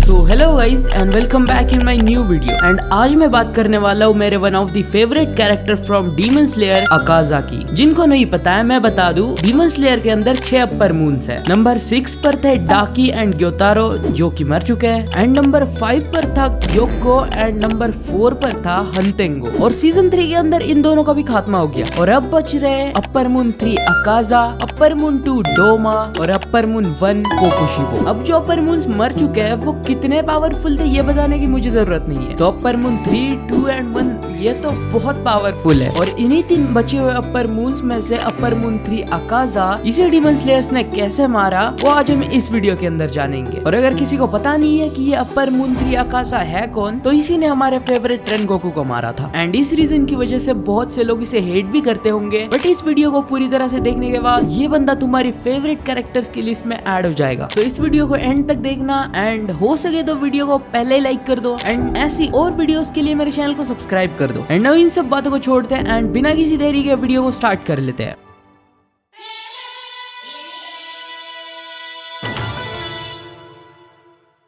तो hello guys and welcome back in my new video. And आज मैं बात करने वाला हूँ मेरे one of the favourite character from Demon Slayer Akaza की। जिनको नहीं पता है मैं बता दूं, डीमन स्लेयर के अंदर 6 अपर मून्स है। नंबर 6 पर थे डाकी एंड ग्योतारो जो कि मर चुके हैं, एंड नंबर 5 पर था ग्योको एंड नंबर 4 पर था हंतेंगो। और सीजन 3 के अंदर इन दोनों का भी खात्मा हो गया और अब बच रहे upper moon 3 Akaza, upper moon 2 Doma और अपर मून 1 कोकुशिबो। अब जो अपर मून्स मर चुके हैं वो कितने पावरफुल थे ये बताने की मुझे जरूरत नहीं है। तो अपर मून 3, 2 एंड 1 ये तो बहुत पावरफुल है। और इन्हीं 3 बचे हुए अपर मून्स में से अपर मून 3 अकाजा इसे डीमन स्लेयर्स ने कैसे मारा वो आज हम इस वीडियो के अंदर जानेंगे। और अगर किसी को पता नहीं है कि ये अपर मून 3 अकाजा है कौन, तो इसी ने हमारे फेवरेट रेनगोकू को मारा था। एंड इस रीजन की वजह से बहुत से लोग इसे हेट भी करते होंगे, बट इस वीडियो को पूरी तरह से देखने के बाद ये बंदा तुम्हारी फेवरेट कैरेक्टर्स की लिस्ट में ऐड हो जाएगा। तो इस वीडियो को एंड तक देखना एंड हो सके तो वीडियो को पहले लाइक कर दो एंड ऐसी और वीडियोस के लिए मेरे चैनल को सब्सक्राइब कर दो। एंड इन सब बातों को छोड़ते हैं एंड बिना किसी देरी के वीडियो को स्टार्ट कर लेते हैं।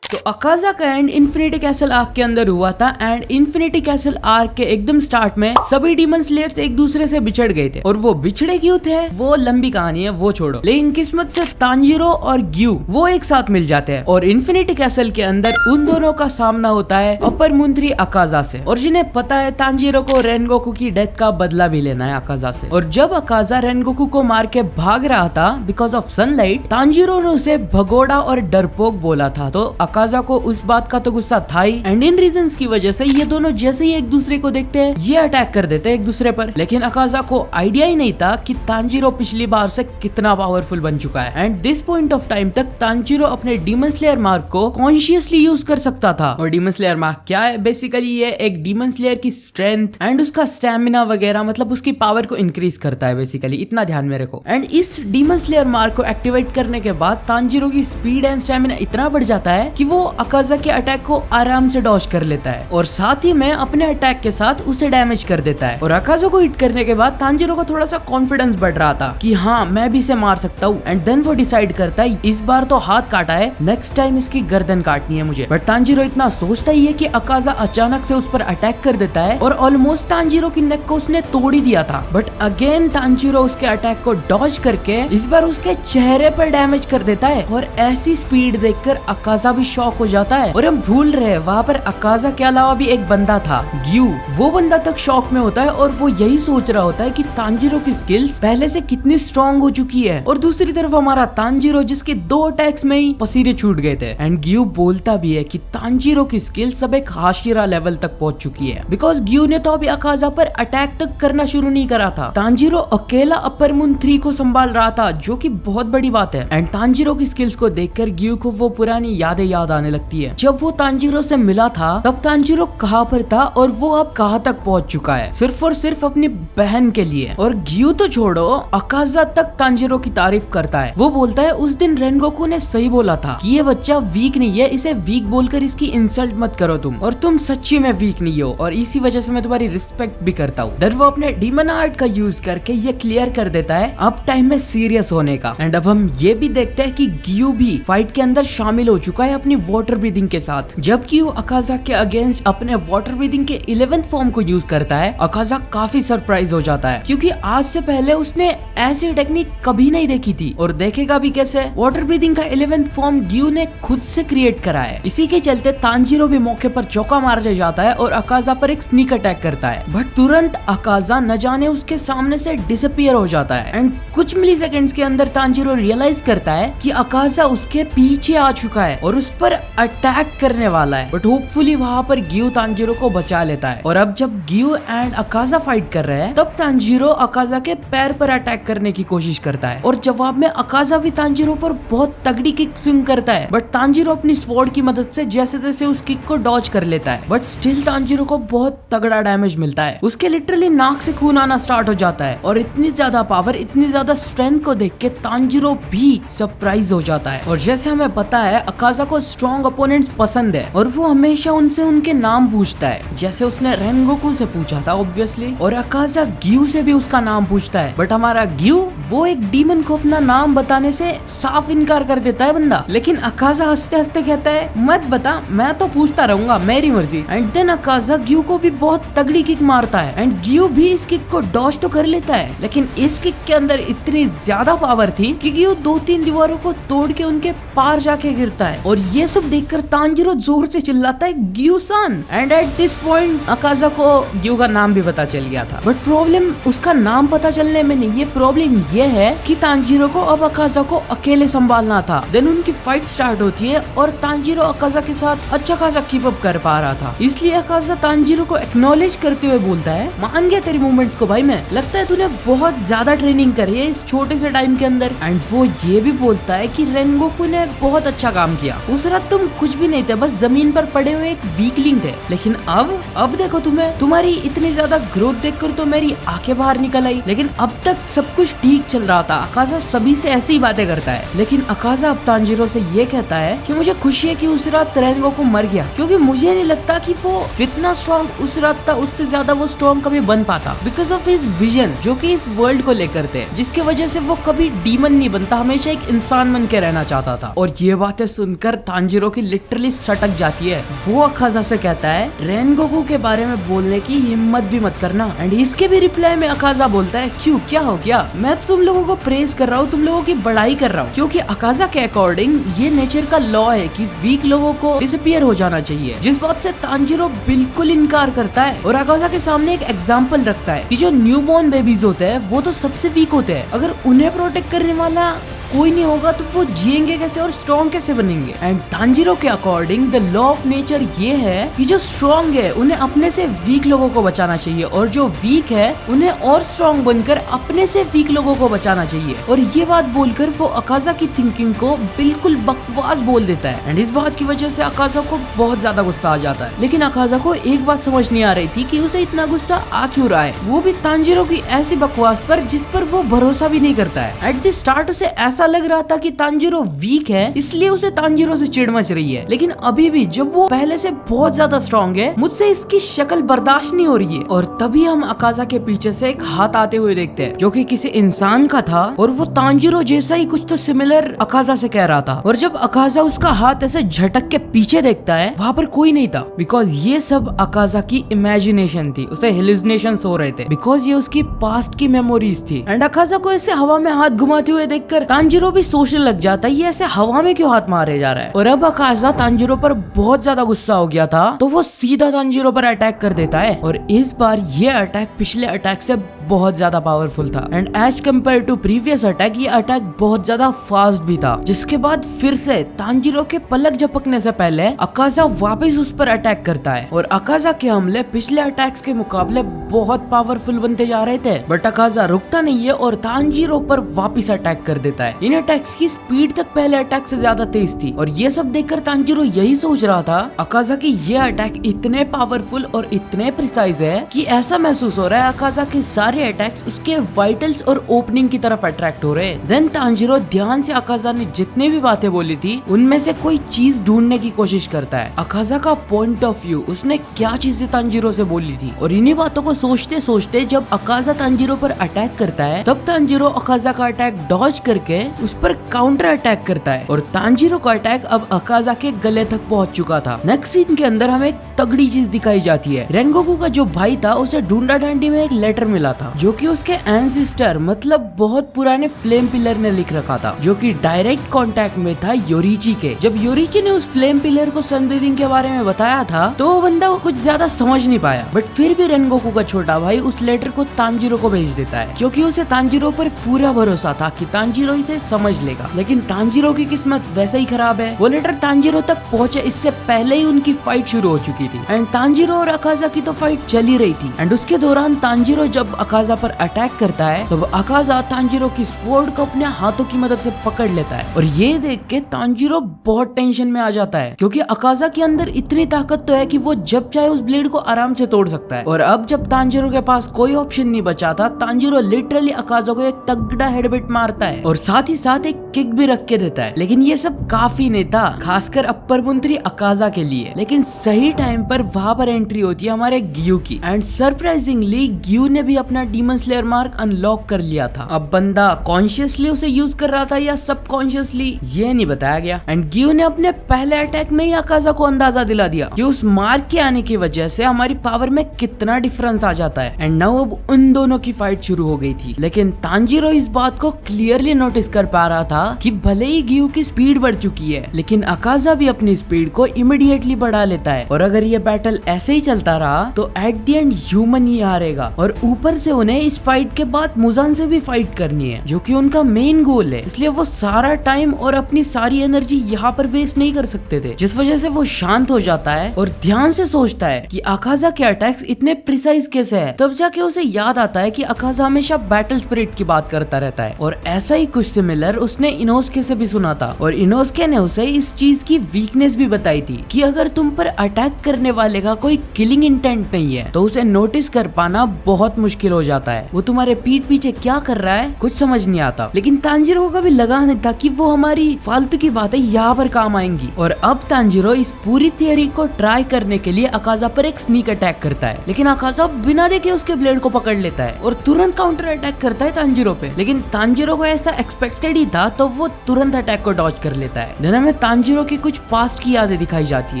तो अकाजा का एंड इन्फिनिटी कैसल आर्क के अंदर हुआ था। एंड इन्फिनिटी कैसल आर्क के एकदम स्टार्ट में सभी डीमन स्लेयर्स एक दूसरे से बिछड़ गए थे और वो बिछड़े क्यों थे वो लंबी कहानी है, वो छोड़ो। लेकिन किस्मत से तांजीरो और ग्यू वो एक साथ मिल जाते हैं और इन्फिनिटी कैसल के अंदर उन दोनों का सामना होता है अपर मून 3 अकाजा से। और जिन्हें पता है तांजीरो को रेनगोकू की डेथ का बदला भी लेना है अकाजा से। और जब अकाजा रेनगोकू को मार के भाग रहा था बिकॉज ऑफ सनलाइट, तांजीरो ने उसे भगोड़ा और डरपोक बोला था। तो अकाजा को उस बात का तो गुस्सा था ही एंड इन रीजंस की वजह से ये दोनों जैसे ही एक दूसरे को देखते हैं ये अटैक कर देते हैं एक दूसरे पर। लेकिन अकाजा को आइडिया ही नहीं था कि तांजीरो पिछली बार से कितना पावरफुल बन चुका है। And this point of time तक तांजीरो अपने डीमन स्लेयर मार्क को कॉन्शियसली यूज कर सकता था। और डीमन स्लेयर मार्क क्या है? बेसिकली ये एक डीमन स्लेयर की स्ट्रेंथ एंड उसका स्टेमिना वगैरह, मतलब उसकी पावर को इंक्रीज करता है बेसिकली, इतना ध्यान में रखो। एंड इस डीमन स्लेयर मार्क को एक्टिवेट करने के बाद तांजीरो की स्पीड एंड स्टेमिना इतना बढ़ जाता है कि वो अकाजा के अटैक को आराम से डॉज कर लेता है और साथ ही में अपने अटैक के साथ उसे डैमेज कर देता है। और अकाजा को हिट करने के बाद तांजीरो का थोड़ा सा कॉन्फिडेंस बढ़ रहा था कि हाँ मैं भी इसे मार सकता हूँ। एंड देन वो डिसाइड करता है इस बार तो हाथ काटा है, नेक्स्ट टाइम इसकी गर्दन काटनी है मुझे। बट तांजीरो इतना सोचता ही है कि अकाजा अचानक से उस पर अटैक कर देता है और ऑलमोस्ट तांजीरो की नेक को उसने तोड़ ही दिया था। बट अगेन तांजीरो उसके अटैक को डॉज करके इस बार उसके चेहरे पर डैमेज कर देता है। और ऐसी स्पीड देखकर अकाजा भी शॉक हो जाता है। और हम भूल रहे वहाँ पर अकाजा के अलावा भी एक बंदा था ग्यू। वो बंदा तक शॉक में होता है और वो यही सोच रहा होता है कि तांजीरो की स्किल्स पहले से कितनी स्ट्रॉन्ग हो चुकी है। और दूसरी तरफ हमारा तांजीरो जिसके 2 अटैक्स में ही पसीने छूट गए थे। एंड ग्यू बोलता भी है कि तांजीरो की स्किल्स अब एक हाशिरा लेवल तक पहुंच चुकी है बिकॉज ग्यू ने तो अभी अकाजा पर अटैक तक करना शुरू नहीं करा था। तांजीरो अकेला अपर मून 3 को संभाल रहा था जो कि बहुत बड़ी बात है। एंड तांजीरो की स्किल्स को देखकर ग्यू को वो पुरानी यादें याद आने लगती है। जब वो तांजीरो से मिला था तब तांजीरो कहाँ पर था और वो अब कहाँ तक पहुंच चुका है सिर्फ और सिर्फ अपनी बहन के लिए। और ग्यू तो छोड़ो, अकाजा तक तांजीरो की तारीफ करता है। वो बोलता है उस दिन रेनगोकू ने सही बोला था कि ये बच्चा वीक नहीं है, इसे वीक बोलकर इसकी इंसल्ट मत करो तुम, और तुम सच्ची में वीक नहीं हो और इसी वजह से मैं तुम्हारी रिस्पेक्ट भी करता हूँ। देन वो अपने डीमन आर्ट का यूज करके ये क्लियर कर देता है अब टाइम में सीरियस होने का। एंड अब हम ये भी देखते हैं कि ग्यू भी फाइट के अंदर शामिल हो चुका है अपनी वाटर ब्रीदिंग के साथ। जबकि वो अकाजा के अगेंस्ट अपने वाटर ब्रीदिंग के 11th फॉर्म को यूज करता है, अकाजा काफी सरप्राइज हो जाता है क्योंकि आज से पहले उसने ऐसी टेक्निक कभी नहीं देखी थी और देखेगा भी कैसे। वाटर ब्रीदिंग का 11th फॉर्म ग्यू ने खुद से क्रिएट करा है। इसी के चलते तांजीरो भी मौके पर चौका मारने जाता है और अकाजा पर एक स्नीक अटैक करता है। बट तुरंत अकाजा न जाने उसके सामने से डिसअपियर हो जाता है। एंड कुछ मिली सेकेंड्स के अंदर तांजीरो रियलाइज करता है कि अकाजा उसके पीछे आ चुका है और उस पर अटैक करने वाला है। बट होपफुली वहाँ पर ग्यू तांजीरो को बचा लेता है। और अब जब ग्यू एंड अकाजा फाइट कर रहे हैं तब तांजीरो अकाजा के पैर पर अटैक करने की कोशिश करता है और जवाब में अकाजा भी तांजीरो पर बहुत तगड़ी किक स्विंग करता है। बट तांजीरो अपनी स्वॉर्ड की मदद से जैसे जैसे उस किक को डॉज कर लेता है। बट स्टिल तांजीरो को बहुत तगड़ा डैमेज मिलता है। उसके लिटरली नाक से खून आना स्टार्ट हो जाता है और इतनी ज्यादा पावर, इतनी ज्यादा स्ट्रेंथ को देख के तांजीरो भी सरप्राइज हो जाता है। और जैसे हमें पता है अकाजा को स्ट्रॉन्ग अपोनेंट्स पसंद है और वो हमेशा उनसे उनके नाम पूछता है। जैसे उसने रेनगोकू से पूछा था ऑब्वियसली, और अकाजा ग्यू से भी उसका नाम पूछता है। बट हमारा ग्यू वो एक डीमन को अपना नाम बताने से साफ इनकार कर देता है बंदा। लेकिन अकाजा हंसते हंसते कहता है मत बता, मैं तो पूछता रहूंगा, मेरी मर्जी। एंड देन अकाजा ग्यू को भी बहुत तगड़ी किक मारता है एंड ग्यू भी इस किक को डॉज तो कर लेता है, लेकिन इस किक के अंदर इतनी ज्यादा पावर थी कि ग्यू 2-3 दीवारों को तोड़ के उनके पार जाके गिरता है। और ये सब देखकर तांजीरो जोर से चिल्लाता है ग्यू सन। एंड एट दिस पॉइंट अकाजा को ग्यू का नाम भी पता चल गया था। बट प्रॉब्लम उसका नाम पता चलने में नहीं, ये प्रॉब्लम ये है कि तांजीरो को अब अकाजा को अकेले संभालना था। देन उनकी फाइट स्टार्ट होती है और तांजीरो अकाजा के साथ अच्छा खासा कीप अप कर पा रहा था। इसलिए अकाजा तांजीरो को एक्नॉलेज करते हुए बोलता है मान गया तेरी मूवमेंट्स को भाई मैं, लगता है तूने बहुत ज्यादा ट्रेनिंग करी है इस छोटे से टाइम के अंदर। एंड वो ये भी बोलता है कि रेनगोकू ने बहुत अच्छा काम किया, उस रात तुम कुछ भी नहीं थे, बस जमीन पर पड़े हुए एक वीकलिंग थे, लेकिन अब देखो तुम्हें, तुम्हारी इतनी ज्यादा ग्रोथ देखकर तो मेरी आंखें बाहर निकल आई। लेकिन अब तक सब कुछ ठीक चल रहा था। अकाजा सभी से ऐसी ही बातें करता है, लेकिन अकाजा अब तांजीरो से ये कहता है कि मुझे खुशी है कि उस रात रेनगोकू मर गया, क्योंकि मुझे नहीं लगता कि वो जितना स्ट्रॉन्ग उस रात था उससे ज्यादा वो स्ट्रॉन्ग कभी बन पाता, बिकॉज ऑफ हिज विजन जो कि इस वर्ल्ड को लेकर थे, जिसकी वजह से वो कभी डीमन नहीं बनता, हमेशा एक इंसान बन के रहना चाहता था। और ये बातें सुनकर तांजीरो की लिटरली सटक जाती है। वो अकाजा से कहता है रेनगोकू के बारे में बोलने की हिम्मत भी मत करना। एंड इसके भी रिप्लाई में अकाजा बोलता है क्यों, क्या हो गया, मैं तो तुम लोगों को प्रेज कर रहा हूँ, तुम लोगों की बड़ाई कर रहा हूँ, क्योंकि अकाजा के अकॉर्डिंग ये नेचर का लॉ है कि वीक लोगों को डिसअपीयर हो जाना चाहिए, जिस बात से तांजीरो बिल्कुल इनकार करता है और अकाजा के सामने एक एग्जाम्पल रखता है कि जो न्यूबॉर्न बेबीज होते हैं वो तो सबसे वीक होते हैं, अगर उन्हें प्रोटेक्ट करने वाला कोई नहीं होगा तो वो जिएंगे कैसे और स्ट्रॉन्ग कैसे बनेंगे। एंड तांजीरो के according the law of nature ये है कि जो स्ट्रॉन्ग है उन्हें अपने से वीक लोगों को बचाना चाहिए, और जो वीक है उन्हें और स्ट्रॉन्ग बनकर अपने से वीक लोगों को बचाना चाहिए। और ये बात बोलकर वो अकाजा की थिंकिंग को बिल्कुल बकवास बोल देता है। एंड इस बात की वजह से अकाजा को बहुत ज्यादा गुस्सा आ जाता है, लेकिन अकाजा को एक बात समझ नहीं आ रही थी कि उसे इतना गुस्सा आ क्यों रहा है, वो भी तांजीरो की ऐसी बकवास पर जिस पर वो भरोसा भी नहीं करता है। एट द स्टार्ट उसे ऐसा लग रहा था कि तांजीरो वीक है, इसलिए उसे तांजीरो से चिढ़ मच रही है, लेकिन अभी भी जब वो पहले से बहुत ज्यादा स्ट्रॉन्ग है, मुझसे इसकी शक्ल बर्दाश्त नहीं हो रही है। और तभी हम अकाजा के पीछे से एक हाथ आते हुए देखते हैं जो कि किसी इंसान का था, और वो तांजीरो जैसा ही कुछ तो सिमिलर अकाजा से कह रहा था। और जब अकाजा उसका हाथ ऐसे झटक के पीछे देखता है, वहाँ पर कोई नहीं था, बिकॉज ये सब अकाजा की इमेजिनेशन थी, उसे हेलुसिनेशंस हो रहे थे, बिकॉज ये उसकी पास्ट की मेमोरीज थी। एंड अकाजा को ऐसे हवा में हाथ घुमाते हुए देखकर तांजीरो भी सोचने लग जाता है ये ऐसे हवा में क्यों हाथ मारे जा रहा है। और अब अकाजा तांजीरो पर बहुत ज्यादा गुस्सा हो गया था, तो वो सीधा तांजीरो पर अटैक कर देता है। और इस बार ये अटैक पिछले अटैक से बहुत ज्यादा पावरफुल था, and as compare to previous attack ये अटैक बहुत ज्यादा फास्ट भी था। जिसके बाद फिर से तांजीरो के पलक झपकने से पहले अकाजा वापस उस पर अटैक करता है, और अकाजा के हमले पिछले अटैक्स के मुकाबले बहुत पावरफुल बनते जा रहे थे। बट अकाजा रुकता नहीं है और तांजीरो पर वापस अटैक कर देता है। इन अटैक्स की स्पीड तक पहले अटैक से ज्यादा तेज थी, और ये सब देखकर तांजीरो यही सोच रहा था अकाजा की ये अटैक इतने पावरफुल और इतने प्रिसाइज है कि ऐसा महसूस हो रहा है अकाजा के सारे अटैक्स उसके वाइटल्स और ओपनिंग की तरफ अट्रैक्ट हो रहे हैं। देन तांजीरो ध्यान से अकाजा ने जितने भी बातें बोली थी उनमें से कोई चीज ढूंढने की कोशिश करता है, अकाजा का पॉइंट ऑफ व्यू, उसने क्या चीजें तांजीरो से बोली थी। और इन्हीं बातों को सोचते सोचते जब अकाजा तांजीरो पर अटैक करता है, तब तांजीरो अकाजा का अटैक डॉज करके उस पर काउंटर अटैक करता है, और तांजीरो का अटैक अब अकाजा के गले तक पहुंच चुका था। नेक्स्ट सीन के अंदर हमें एक तगड़ी चीज दिखाई जाती है। रेनगोकू का जो भाई था उसे ढूंढा ढांडी में एक लेटर मिला था, जो कि उसके एंसेस्टर मतलब बहुत पुराने फ्लेम पिलर ने लिख रखा था, जो कि डायरेक्ट कांटेक्ट में था योरीची के। जब योरीची ने उस फ्लेम पिलर को सन ब्रीदिंग के बारे में बताया था, तो वो बंदा कुछ ज्यादा समझ नहीं पाया, बट फिर भी रेनगोकू का छोटा भाई उस लेटर को तांजीरो को भेज देता है, क्योंकि उसे तांजीरो पर पूरा भरोसा था कि तांजीरो इसे समझ लेगा। लेकिन तांजीरो की किस्मत वैसे ही खराब है, वो लेटर तांजीरो तक पहुंचे इससे पहले ही उनकी फाइट शुरू हो चुकी थी। एंड तांजीरो और अकाजा की तो फाइट चल ही रही थी, एंड उसके दौरान तांजीरो जब अकाजा पर अटैक करता है तब अकाजा तांजीरो की स्वॉर्ड को अपने हाथों की मदद से पकड़ लेता है और ये देख के तांजीरो बहुत टेंशन में आ जाता है क्योंकि अकाजा के अंदर इतनी ताकत तो है कि वो जब चाहे उस ब्लेड को आराम से तोड़ सकता है। और अब जब तांजीरो के पास कोई ऑप्शन नहीं बचा था, तांजीरो लिटरली अकाजा को एक तगड़ा हेडबट मारता है और साथ ही साथ एक किक भी रख के देता है। लेकिन ये सब काफी नहीं था, खासकर अपर मंत्री अकाजा के लिए। लेकिन सही टाइम पर वहां पर एंट्री होती है हमारे गियू की एंड सरप्राइजिंगली गियू ने भी अपना डीमन स्लेयर मार्क अनलॉक कर लिया था। अब बंदा कॉन्शियसली उसे यूज कर रहा था या सबकॉन्शियसली ये नहीं बताया गया। एंड गियू ने अपने पहले अटैक में ही अकाजा को अंदाजा दिला दिया कि उस मार्क के आने की वजह से हमारी पावर में कितना डिफरेंस आ जाता है। एंड नाउ अब उन दोनों की फाइट शुरू हो गई थी। लेकिन तांजीरो इस बात को क्लियरली नोटिस कर पा रहा था कि भले ही गियू की स्पीड बढ़ चुकी है लेकिन अकाजा भी अपनी स्पीड को इमीडिएटली बढ़ा लेता है और अगर ये बैटल ऐसे ही चलता रहा तो एट द एंड ह्यूमन ही हारेगा। और ऊपर से उन्हें इस फाइट के बाद मुजान से भी फाइट करनी है जो कि उनका मेन गोल है, इसलिए वो सारा टाइम और अपनी सारी एनर्जी यहाँ पर वेस्ट नहीं कर सकते थे, जिस वजह से वो शांत हो जाता है और ध्यान से सोचता है कि अकाजा के अटैक्स इतने प्रिसाइज कैसे है। तब जाके उसे याद आता है कि अकाजा हमेशा बैटल स्पिरिट की बात करता रहता है और ऐसा ही कुछ सिमिलर उसने इनोस्के से भी सुना था और इनोस्के ने उसे इस चीज की वीकनेस भी बताई थी कि अगर तुम पर अटैक करने वाले का कोई किलिंग इंटेंट नहीं है तो उसे नोटिस कर पाना बहुत मुश्किल हो जाता है। वो तुम्हारे पीठ पीछे क्या कर रहा है कुछ समझ नहीं आता। लेकिन तांजीरो को कभी लगा नहीं था कि वो हमारी फालतू की बातें यहाँ पर काम आएंगी। और अब तांजीरो इस पूरी थियरी को ट्राई करने के लिए अकाजा पर एक स्नीक अटैक करता है लेकिन अकाजा बिना देखे उसके ब्लेड को पकड़ लेता है और तुरंत काउंटर अटैक करता है तांजीरो पे। लेकिन तांजीरो को ऐसा एक्सपेक्टेड ही था तो वो तुरंत अटैक को डॉज कर लेता है। दिन में तांजीरो की कुछ पास्ट की यादें दिखाई जाती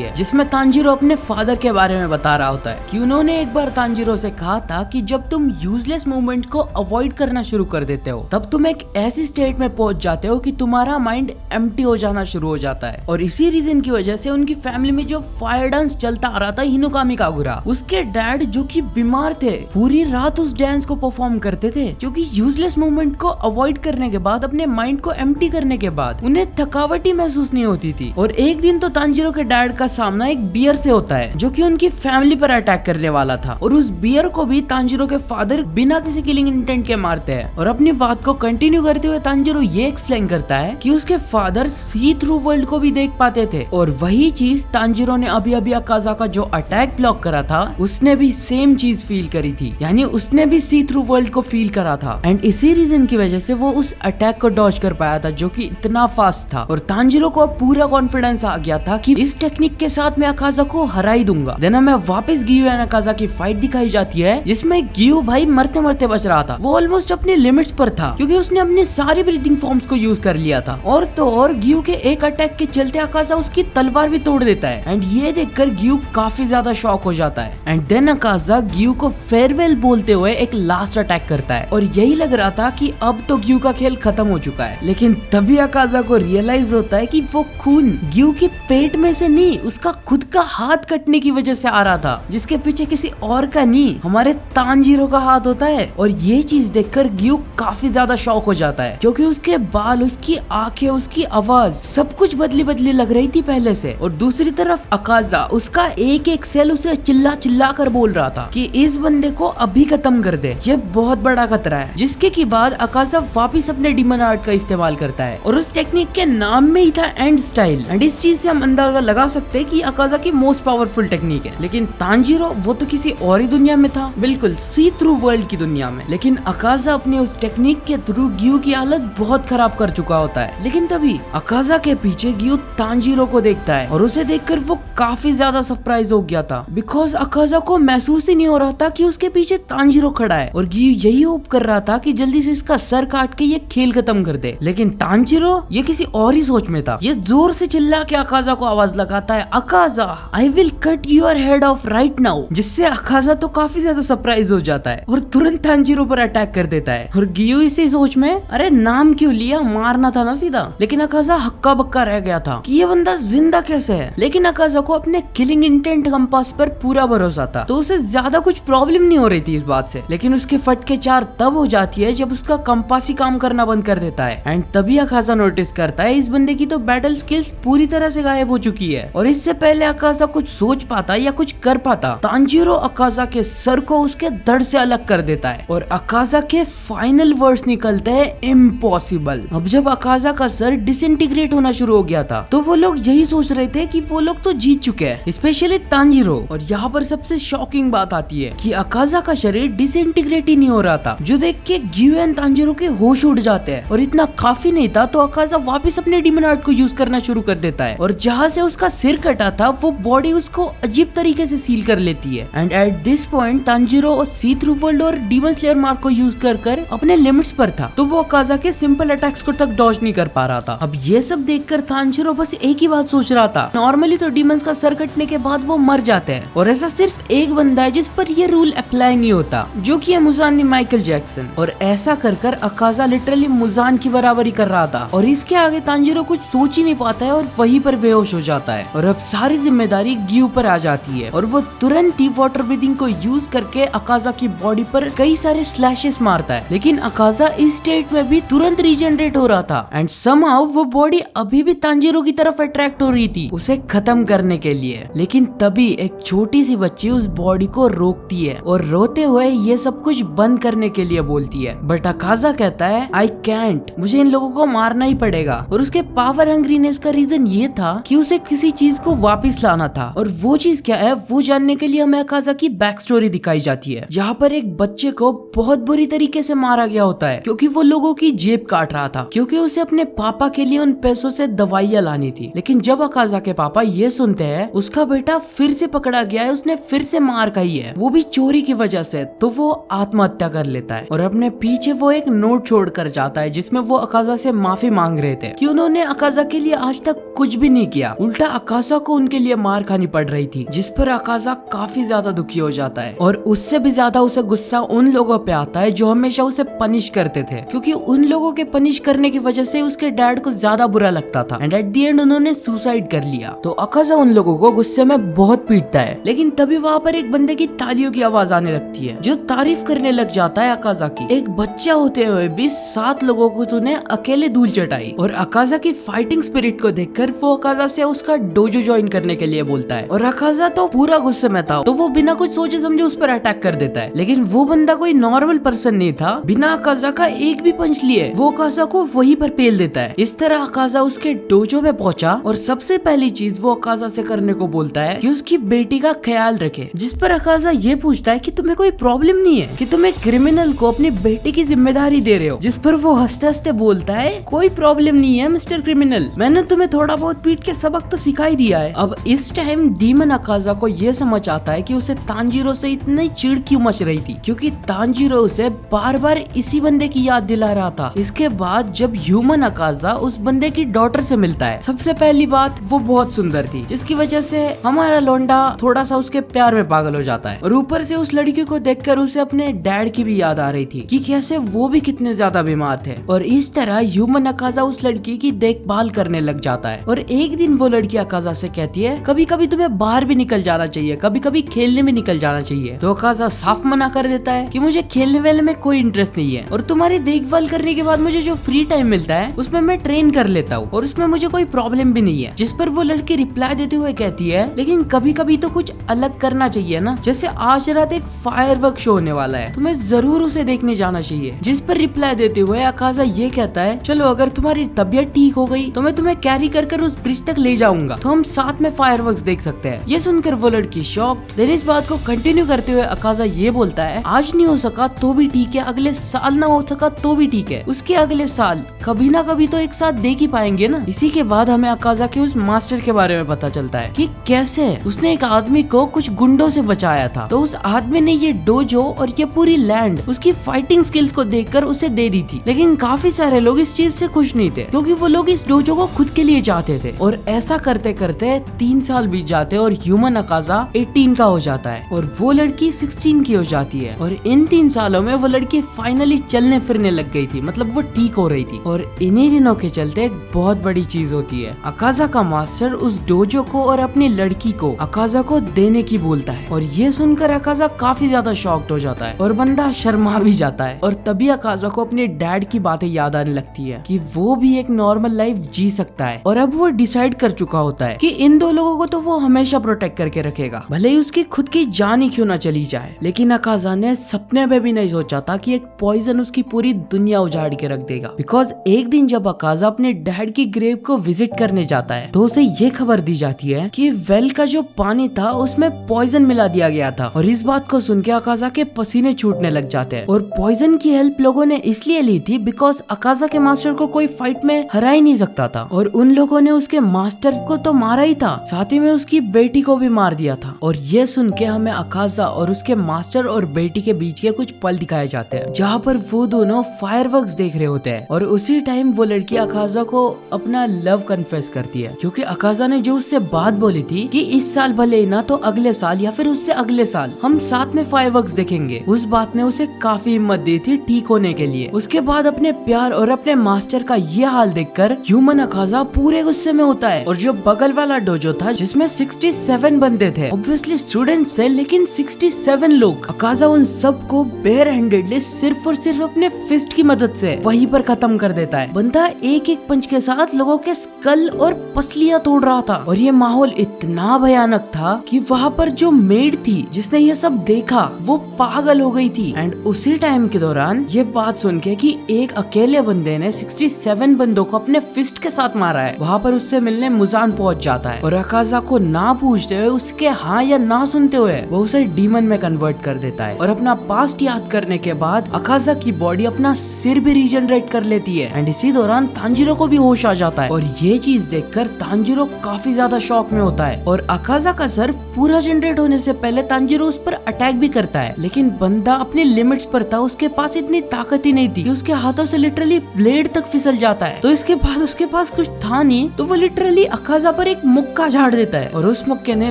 है जिसमें तांजीरो अपने फादर के बारे में बता रहा होता है कि उन्होंने एक बार तांजीरो से कहा था कि जब तुम यूजलेस मूवमेंट को अवॉइड करना शुरू कर देते हो तब तुम एक ऐसी स्टेट में पहुंच जाते हो कि तुम्हारा माइंड एम्प्टी हो जाना शुरू हो जाता है। और इसी रीजन की वजह से उनकी फैमिली में जो फायर डांस चलता आ रहा था हिनोकामी कागुरा, उसके डैड जो कि बीमार थे पूरी रात उस डांस को परफॉर्म करते थे क्योंकि यूजलेस मूवमेंट को अवॉइड करने के बाद अपने माइंड को एम्प्टी करने के बाद उन्हें थकावट ही महसूस नहीं होती थी। और एक दिन तो तांजीरो के डैड का सामना एक बियर से होता है जो कि उनकी फैमिली पर अटैक करने वाला था और उस बियर को भी तांजीरो के फादर बिना किसी किलिंग इंटेंट के मारते हैं। और अपनी बात को कंटिन्यू करते हुए तांजीरो ये एक्सप्लेन करता है कि उसके फादर सी थ्रू वर्ल्ड को भी देख पाते थे और वही चीज तांजीरो ने अभी अभी अकाजा का जो अटैक ब्लॉक करा था उसने भी सेम चीज फील करी थी, यानी उसने भी सी थ्रू वर्ल्ड को फील करा था। एंड इसी रीजन की वजह से वो उस अटैक को डॉज कर पाया था जो कि इतना फास्ट था। और तांजीरो को पूरा कॉन्फिडेंस आ गया था कि इस टेक्निक के साथ मैं अकाजा को हरा ही दूंगा। देन हमें वापस गियू एंड अकाजा की फाइट दिखाई जाती है जिसमें गियू भाई मरते मरते बच रहा था। वो ऑलमोस्ट अपनी लिमिट्स पर था क्योंकि उसने अपनी सारी ब्रीथिंग फॉर्म्स को यूज कर लिया था। और तो और गियू के एक अटैक के चलते अकाजा उसकी तलवार भी तोड़ देता है एंड ये देखकर गियू काफी ज्यादा शॉक हो जाता है। एंड देन अकाजा गियू को फेयरवेल बोलते हुए एक लास्ट अटैक करता है और यही लग रहा था कि अब तो गियू का खेल खत्म हो चुका है। लेकिन तभी अकाजा को रियलाइज होता है कि वो खून गियू के पेट में से नहीं उसका खुद का हाथ कटने की वजह से आ रहा था, जिसके पीछे किसी और का नहीं हमारे तांजीरो का हाथ होता है। और ये चीज देखकर गियू काफी ज्यादा शॉक हो जाता है क्योंकि उसके बाल, उसकी आंखें, उसकी आवाज सब कुछ बदली बदली लग रही थी पहले से। और दूसरी तरफ अकाजा, उसका एक एक सेल उसे चिल्ला चिल्ला कर बोल रहा था कि इस बंदे को अभी खत्म कर दे, ये बहुत बड़ा खतरा है। जिसके की बाद अकाजा वापिस अपने डीमन आर्ट का इस्तेमाल करता है और उस टेक्निक के नाम में ही था एंड स्टाइल। एंड इस चीज से हम अंदाजा लगा सकते हैं कि अकाजा की मोस्ट पावरफुल टेक्निक है। लेकिन तांजीरो वो तो किसी और ही दुनिया में था, बिल्कुल सी थ्रू वर्ल्ड की दुनिया में। लेकिन अकाजा अपनी उस टेक्निक के थ्रू गियू की हालत बहुत खराब कर चुका होता है। लेकिन तभी अकाजा के पीछे गियू तांजीरो को देखता है और उसे देखकर वो काफी ज्यादा सरप्राइज हो गया था बिकॉज अकाजा को महसूस ही नहीं हो रहा था कि उसके पीछे तांजीरो खड़ा है और गियू यही होप कर रहा था कि जल्दी से इसका सर काट के ये खेल खत्म कर दे। लेकिन तांजीरो ये किसी और ही सोच में था। ये जोर से चिल्ला के अकाजा को आवाज लगाता है, Akaza I will cut your head off right now, जिससे अकाजा तो काफी ज्यादा सरप्राइज हो जाता है और तुरंत तांजीरो पर अटैक कर देता है। और गियू इसी सोच में, अरे नाम क्यों लिया, मारना था ना सीधा। लेकिन अकाजा हक्का बक्का रह गया था कि ये बंदा जिंदा कैसे है। लेकिन अकाजा को अपने किलिंग इंटेंट कंपास पर पूरा भरोसा था तो उसे ज्यादा कुछ प्रॉब्लम नहीं हो रही थी इस बात से। लेकिन उसके फटके चार तब हो जाती है जब उसका कंपास ही काम करना बंद कर देता है। एंड तभी अकाजा नोटिस करता है इस बंदे की तो बैटल स्किल्स पूरी तरह से गायब हो चुकी है। और इससे पहले अकाजा कुछ सोच पाता या कुछ कर पाता, तांजीरो अकाजा के सर को उसके धड़ से अलग अलग कर देता है और अकाजा के फाइनल वर्ड्स निकलते हैं इम्पॉसिबल। अब जब अकाजा का सर डिसइंटीग्रेट होना शुरू हो गया था तो वो लोग यही सोच रहे थे कि वो लोग तो जीत चुके हैं, स्पेशली तांजीरो। और यहाँ पर सबसे शॉकिंग बात आती है कि अकाजा का शरीर डिसइंटीग्रेट ही नहीं हो रहा था, जो देख के ग्यू एंड तांजीरो के होश उड़ जाते हैं। और इतना काफी नहीं था तो अकाजा वापस अपने डीमन आर्ट को यूज करना शुरू कर देता है और जहाँ से उसका सिर कटा था वो बॉडी उसको अजीब तरीके से सील कर लेती है। And at this point Tanjiro और सी थ्रू वर्ल्ड और डीमन स्लेयर मार्क को यूज कर अपने लिमिट्स पर था, तो वो अकाजा के सिंपल अटैक्स को तक डॉज नहीं कर पा रहा था। अब ये सब देखकर तांजीरो बस एक ही बात सोच रहा था, नॉर्मली तो डीमंस का सर कटने के बाद वो मर जाते हैं और ऐसा सिर्फ एक बंदा है जिस पर ये रूल अप्लाई नहीं होता, जो कि है मुजान माइकल जैक्सन। और ऐसा कर अकाजा लिटरली मुजान की बराबरी कर रहा था और इसके आगे तांजीरो कुछ सोच ही नहीं पाता है और वहीं पर बेहोश हो जाता है। और अब सारी जिम्मेदारी ग्यू पर आ जाती है और वो तुरंत ही वाटर ब्रीदिंग को यूज करके अकाजा की बॉडी पर कई सारे स्लैशेस मारता है, लेकिन अकाजा इस स्टेट में भी तुरंत रीजनरेट हो रहा था एंड समहाउ वो बॉडी अभी भी तांजीरो की तरफ अट्रैक्ट हो रही थी उसे खत्म करने के लिए। लेकिन तभी एक छोटी सी बच्ची उस बॉडी को रोकती है और रोते हुए ये सब कुछ बंद करने के लिए बोलती है, बट अकाजा कहता है आई कैंट, मुझे इन लोगों को मारना ही पड़ेगा। और उसके पावर हंग्रीनेस का रीजन ये था कि उसे किसी चीज को वापस लाना था और वो चीज क्या है वो जानने के लिए हमें अकाजा की बैक स्टोरी दिखाई जाती है, जहाँ पर एक बच्चे को बहुत बुरी तरीके से मारा गया होता है क्योंकि वो लोगों की जेब काट रहा था, क्योंकि उसे अपने पापा के लिए उन पैसों से दवाइयाँ लानी थी। लेकिन जब अकाजा के पापा ये सुनते हैं उसका बेटा फिर से पकड़ा गया है, उसने फिर से मार खाई है, वो भी चोरी की वजह से, तो वो आत्महत्या कर लेता है और अपने पीछे वो एक नोट छोड़ कर जाता है जिसमें वो अकाजा से माफी मांग रहे थे कि उन्होंने अकाजा के लिए आज तक कुछ भी नहीं किया, उल्टा अकाजा को उनके लिए मार खानी पड़ रही थी, जिस पर अकाजा काफी ज्यादा दुखी हो जाता है। और उससे भी ज्यादा उसे गुस्सा उन लोगों पे आता है जो हमेशा उसे पनिश करते थे, क्योंकि उन लोगों के पनिश करने की वजह से उसके डैड को ज्यादा बुरा लगता था एंड एट द एंड उन्होंने सुसाइड कर लिया। तो अकाजा उन लोगों को गुस्से में बहुत पीटता है, लेकिन तभी वहाँ पर एक बंदे की तालियों की आवाज आने लगती है जो तारीफ करने लग जाता है अकाजा की। एक बच्चा होते हुए भी 7 लोगों को तूने अकेले धूल चटाई। और अकाजा की फाइटिंग स्पिरिट को देखकर वो अकाजा से उसका डोजो ज्वाइन करने के लिए बोलता है और अकाजा तो पूरा गुस्से में था, तो वो बिना कुछ सोचे समझे उस पर अटैक कर देता है। लेकिन वो बंदा कोई नॉर्मल पर्सन नहीं था, बिना अकाजा का एक भी पंच लिए वो अकाजा को वहीं पर पेल देता है। इस तरह अकाजा उसके डोजो में पहुंचा और सबसे पहली चीज वो अकाजा से करने को बोलता है कि उसकी बेटी का ख्याल रखे, जिस पर अकाजा ये पूछता है कि तुम्हें कोई प्रॉब्लम नहीं है कि तुम एक क्रिमिनल को अपनी बेटी की जिम्मेदारी दे रहे हो, जिस पर वो हंसते हंसते बोलता है कोई प्रॉब्लम नहीं है मिस्टर क्रिमिनल, मैंने तुम्हें थोड़ा बहुत पीट के सबक तो सिखाई दिया है। अब इस टाइम डीमन अकाजा को ये समझ आता है कि उसे तांजीरो से इतनी चिढ़ क्यों मच रही थी, क्योंकि तांजीरो उसे बार बार इसी बंदे की याद दिला रहा था। इसके बाद जब ह्यूमन अकाजा उस बंदे की डॉटर से मिलता है, सबसे पहली बात वो बहुत सुंदर थी, जिसकी वजह से हमारा लोंडा थोड़ा सा उसके प्यार में पागल हो जाता है। और ऊपर से उस लड़की को देखकर उसे अपने डैड की भी याद आ रही थी कि कैसे वो भी कितने ज्यादा बीमार थे। और इस तरह ह्यूमन अकाजा उस लड़की की देखभाल करने लग जाता है। और एक दिन वो लड़की अकाजा से कहती है कभी कभी तुम्हें बाहर भी निकल जाना चाहिए, कभी कभी खेलने में निकल जाना चाहिए। तो अकाजा साफ मना कर देता है कि मुझे खेलने वेलने में कोई इंटरेस्ट नहीं है और तुम्हारी देखभाल करने के बाद मुझे जो फ्री टाइम मिलता है उसमें मैं ट्रेन कर लेता हूँ और उसमें मुझे कोई प्रॉब्लम भी नहीं है। जिस पर वो लड़की रिप्लाई देते हुए कहती है लेकिन कभी कभी तो कुछ अलग करना चाहिए ना, जैसे आज रात एक फायरवर्क शो होने वाला है, तुम्हें जरूर उसे देखने जाना चाहिए। जिस पर रिप्लाई देते हुए अकाजा ये कहता है चलो अगर तुम्हारी तबीयत ठीक हो गई तो मैं तुम्हें कैरी कर उस ब्रिज तक ले जाऊंगा, तो हम साथ में फायरवर्क्स देख सकते हैं। ये सुनकर वो लड़की शॉक्ड। देन इस बात को कंटिन्यू करते हुए अकाजा ये बोलता है आज नहीं हो सका तो भी ठीक है, अगले साल ना हो सका तो भी ठीक है, उसके अगले साल कभी ना कभी तो एक साथ देख ही पाएंगे ना। इसी के बाद हमें अकाजा के उस मास्टर के बारे में पता चलता है कि कैसे उसने एक आदमी को कुछ गुंडों से बचाया था। तो उस आदमी ने ये डोजो और ये पूरी लैंड उसकी फाइटिंग स्किल्स को देखकर उसे दे दी थी, लेकिन काफी सारे लोग इस चीज से खुश नहीं थे क्योंकि वो लोग इस डोजो को खुद के लिए चाहते थे। और ऐसा करते करते 3 साल बीत जाते और ह्यूमन अकाजा 18 का हो जाता है और वो लड़की 16 की हो जाती है। और इन 3 सालों में वो लड़की फाइनली चलने फिरने लग गई थी, मतलब वो ठीक हो रही थी। और इन्हीं दिनों के चलते एक बहुत बड़ी चीज होती है, अकाजा का मास्टर उस डोजो को और अपनी लड़की को अकाजा को देने की बोलता है। और ये सुनकर अकाजा काफी ज्यादा शॉक्ड हो जाता है और बंदा शर्मा भी जाता है। और तभी अकाजा को अपने डैड की बातें याद आने लगती है कि वो भी एक नॉर्मल लाइफ जी सकता है और अब अब वो डिसाइड कर चुका होता है कि इन दो लोगों को तो वो हमेशा प्रोटेक्ट करके रखेगा, भले ही उसकी खुद की जान ही क्यों ना चली जाए। लेकिन अकाजा ने सपने में भी नहीं सोचा था कि एक पॉइजन उसकी पूरी दुनिया उजाड़ के रख देगा। बिकॉज एक दिन जब अकाजा अपने डैड की ग्रेव को विजिट करने जाता है तो उसे ये खबर दी जाती है कि वेल का जो पानी था उसमें पॉइजन मिला दिया गया था। और इस बात को सुन के अकाजा के पसीने छूटने लग जाते हैं। और पॉइजन की हेल्प लोगों ने इसलिए ली थी बिकॉज अकाजा के मास्टर को कोई फाइट में हरा ही नहीं सकता था, और उन लोगों ने उसके मास्टर को तो मारा ही था, साथ ही में उसकी बेटी को भी मार दिया था। और ये सुन के हमें अकाजा और उसके मास्टर और बेटी के बीच के कुछ पल दिखाए जाते हैं जहाँ पर वो दोनों फायरवर्क्स देख रहे होते हैं। और उसी टाइम वो लड़की अकाजा को अपना लव कन्फेस करती है, क्योंकि अकाजा ने जो उससे बात बोली थी कि इस साल भले ही ना तो अगले साल या फिर उससे अगले साल हम साथ में फायरवर्क्स देखेंगे, उस बात ने उसे काफी हिम्मत दी थी ठीक होने के लिए। उसके बाद अपने प्यार और अपने मास्टर का ये हाल देखकर ह्यूमन अकाजा पूरे गुस्से में होता है। और जो बगल वाला डोजो था जिसमें 67 बंदे थे, ऑब्वियसली स्टूडेंट्स थे लेकिन 67 लोग, अकाजा उन सबको बेयर हैंडेडली सिर्फ और सिर्फ अपने फिस्ट की मदद से वहीं पर खत्म कर देता है। बंदा एक एक पंच के साथ लोगों के स्कल और पसलियां तोड़ रहा था। और ये माहौल इतना भयानक था कि वहाँ पर जो मेड थी जिसने ये सब देखा वो पागल हो गई थी। एंड उसी टाइम के दौरान ये बात सुन के कि एक अकेले बंदे ने 67 बंदों को अपने फिस्ट के साथ मारा है, वहाँ पर उससे मिलने मुजान पहुंच जाता है और अकाजा को ना पूछते हुए उसके हाँ या ना सुनते हुए वो उसे डीमन में कन्वर्ट कर देता है। और अपना पास्ट याद करने के बाद अकाजा की बॉडी अपना सिर भी रीजनरेट कर लेती है। एंड इसी दौरान तांजीरो को भी होश आ जाता है। और ये चीज देखकर तांजीरो काफी ज्यादा शॉक में होता है। और अकाजा का सर पूरा जनरेट होने से पहले तांजीरो उस पर अटैक भी करता है, लेकिन बंदा अपने लिमिट्स पर था, उसके पास इतनी ताकत ही नहीं थी कि उसके हाथों से लिटरली ब्लेड तक फिसल जाता है। तो इसके बाद उसके पास कुछ था नहीं, तो वो लिटरली अकाजा पर एक मुक्का झाड़ देता है। और उस मुक्के ने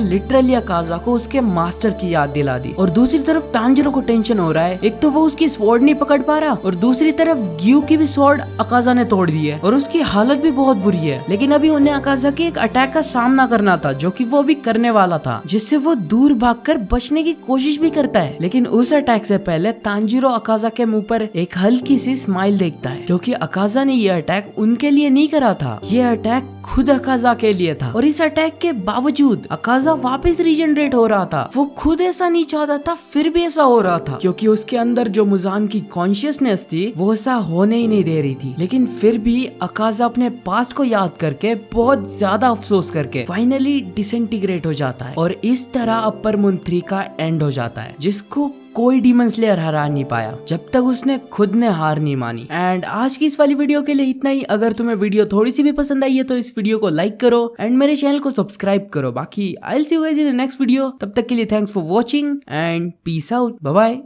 लिटरली अकाजा को उसके मास्टर की याद दिला दी। और दूसरी तरफ तांजीरो को टेंशन हो रहा है, एक तो वो उसकी स्वॉर्ड नहीं पकड़ पा रहा और दूसरी तरफ ग्यू की भी स्वॉर्ड अकाजा ने तोड़ दी है और उसकी हालत भी बहुत बुरी है। लेकिन अभी उन्हें अकाजा के एक अटैक का सामना करना था जो कि वो भी करने वाला था, जिससे वो दूर भागकर बचने की कोशिश भी करता है। लेकिन उस अटैक से पहले तांजीरो अकाजा के मुंह पर एक हल्की सी स्माइल देखता है, क्योंकि अकाजा ने ये अटैक उनके लिए नहीं करा था, ये अटैक खुद अकाजा के लिए था। और इस अटैक के बावजूद अकाजा वापस रीजनरेट हो रहा था। वो खुद ऐसा नहीं चाहता था, फिर भी ऐसा हो रहा था, क्योंकि उसके अंदर जो मुजान की कॉन्शियसनेस थी वो ऐसा होने ही नहीं दे रही थी। लेकिन फिर भी अकाजा अपने पास्ट को याद करके बहुत ज्यादा अफसोस करके फाइनली डिसइंटीग्रेट हो जाता है। और इस तरह अपर मून 3 का एंड हो जाता है, जिसको कोई डीमन स्लेयर हरा नहीं पाया जब तक उसने खुद ने हार नहीं मानी। एंड आज की इस वाली वीडियो के लिए इतना ही। अगर तुम्हें वीडियो थोड़ी सी भी पसंद आई है तो इस वीडियो को लाइक करो एंड मेरे चैनल को सब्सक्राइब करो। बाकी I will see you guys in the next video. तब तक के लिए thanks for watching and peace out, bye bye.